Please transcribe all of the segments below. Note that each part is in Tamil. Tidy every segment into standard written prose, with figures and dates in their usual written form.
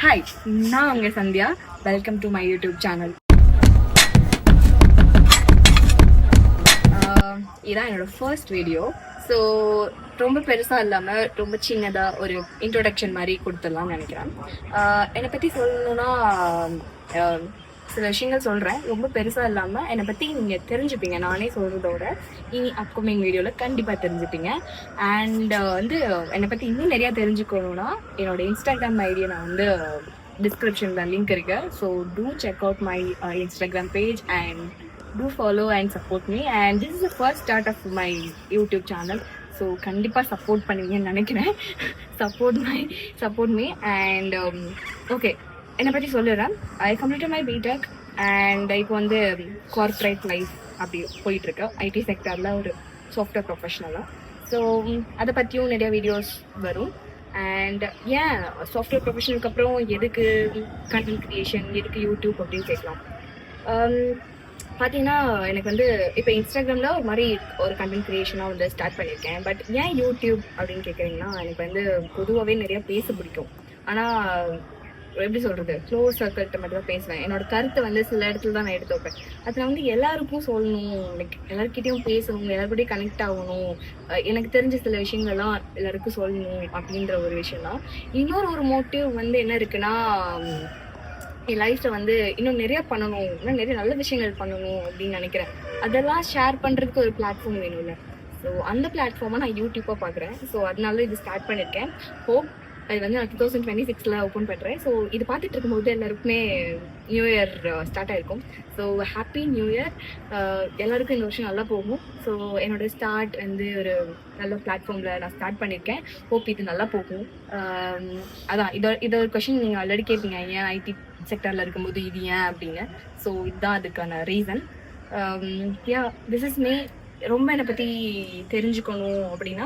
ஹாய், நான் உங்கள் Sandhya. Welcome to my YouTube channel. இதான் என்னோட ஃபர்ஸ்ட் வீடியோ. ஸோ ரொம்ப பெருசாக இல்லாமல் ரொம்ப சின்னதாக ஒரு இன்ட்ரோடக்ஷன் மாதிரி கொடுத்துடலாம்னு நினைக்கிறேன். என்னை பற்றி சொல்லணுன்னா சில விஷயங்கள் சொல்கிறேன். ரொம்ப பெருசாக இல்லாமல் என்னை பற்றி நீங்கள் தெரிஞ்சுப்பீங்க. நானே சொல்கிறதோட இனி அப்கமிங் வீடியோவில் கண்டிப்பாக தெரிஞ்சுப்பீங்க. அண்ட் என்னை பற்றி இன்னும் நிறையா தெரிஞ்சுக்கணுன்னா என்னோட இன்ஸ்டாகிராம் ஐடியை நான் டிஸ்கிரிப்ஷனில் லிங்க் இருக்கு. So do check out my Instagram page and do follow and support me. And this is the first start of my YouTube channel. So கண்டிப்பாக சப்போர்ட் பண்ணுவீங்கன்னு நினைக்கிறேன். support me. And okay, என்னை பற்றி சொல்லிடுறேன். I completed my BTech and இப்போ கார்ப்பரேட் லைஃப் அப்படி போயிட்டுருக்கு. ஐடி செக்டரில் ஒரு சாஃப்ட்வேர் ப்ரொஃபஷனலாக. ஸோ அதை பற்றியும் நிறைய வீடியோஸ் வரும். அண்ட் ஏன் சாஃப்ட்வேர் ப்ரொஃபஷனலுக்கு அப்புறம் எதுக்கு கண்டென்ட் க்ரியேஷன், எதுக்கு யூடியூப் அப்படின்னு கேட்கலாம். பார்த்தீங்கன்னா எனக்கு இப்போ இன்ஸ்டாகிராமில் ஒரு மாதிரி ஒரு கண்டென்ட் க்ரியேஷனாக ஸ்டார்ட் பண்ணியிருக்கேன். பட் ஏன் யூடியூப் அப்படின்னு கேட்குறீங்கன்னா, எனக்கு பொதுவாகவே நிறையா பேச பிடிக்கும். ஆனால் எப்படி சொல்கிறது, க்ளோஸ் சர்க்கிள்கிட்ட மட்டும் தான் பேசுவேன். என்னோட கருத்தை சில இடத்துல தான் நான் எடுத்து வைப்பேன். அது நான் எல்லாருக்கும் சொல்லணும், லைக் எல்லாருக்கிட்டையும் பேசணும், எல்லாருக்கிட்டையும் கனெக்ட் ஆகணும், எனக்கு தெரிஞ்ச சில விஷயங்கள்லாம் எல்லாருக்கும் சொல்லணும் அப்படின்ற ஒரு விஷயம் தான். இன்னொரு மோட்டிவ் என்ன இருக்குன்னா, என் லைஃப்பில் இன்னும் நிறையா பண்ணணும், இன்னும் நிறைய நல்ல விஷயங்கள் பண்ணணும் அப்படின்னு நினைக்கிறேன். அதெல்லாம் ஷேர் பண்ணுறதுக்கு ஒரு பிளாட்ஃபார்ம் வேணும்ல. ஸோ அந்த பிளாட்ஃபார்மை நான் யூடியூப்பாக பார்க்குறேன். ஸோ அதனால இது ஸ்டார்ட் பண்ணியிருக்கேன். ஹோப் அது நான் 2026 ஓப்பன் பண்ணுறேன். ஸோ இது பார்த்துட்டு இருக்கும்போது எல்லாருக்குமே நியூ இயர் ஸ்டார்ட் ஆகிருக்கும். So happy new year. எல்லாருக்கும் இந்த வருஷம் நல்லா போகும். ஸோ என்னோடய ஸ்டார்ட் ஒரு நல்ல பிளாட்ஃபார்மில் நான் ஸ்டார்ட் பண்ணியிருக்கேன். ஹோப் இது நல்லா போகும். அதான் இதை ஒரு கொஷின் நீங்கள் ஆல்ரெடி கேட்பீங்க, ஏன் ஐடி செக்டரில் இருக்கும்போது இது ஏன் அப்படின்னு. ஸோ இதுதான் அதுக்கான ரீசன். This is me. ரொம்ப என்னை பற்றி தெரிஞ்சுக்கணும் அப்படின்னா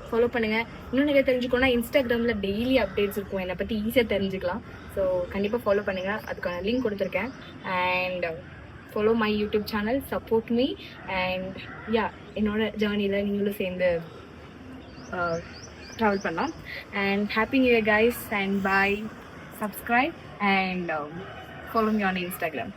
ஃபாலோ பண்ணுங்கள். இன்னும் நிறைய தெரிஞ்சுக்கணும்னா இன்ஸ்டாகிராமில் டெய்லி அப்டேட்ஸ் இருக்கும், என்னை பற்றி ஈஸியாக தெரிஞ்சுக்கலாம். ஸோ கண்டிப்பாக ஃபாலோ பண்ணுங்கள். அதுக்கான லிங்க் கொடுத்துருக்கேன். And follow my YouTube channel, support me. And என்னோட ஜேர்னியில் நீங்களும் சேர்ந்து ட்ராவல் பண்ணலாம். And happy new year guys. And bye. Subscribe and follow me on Instagram.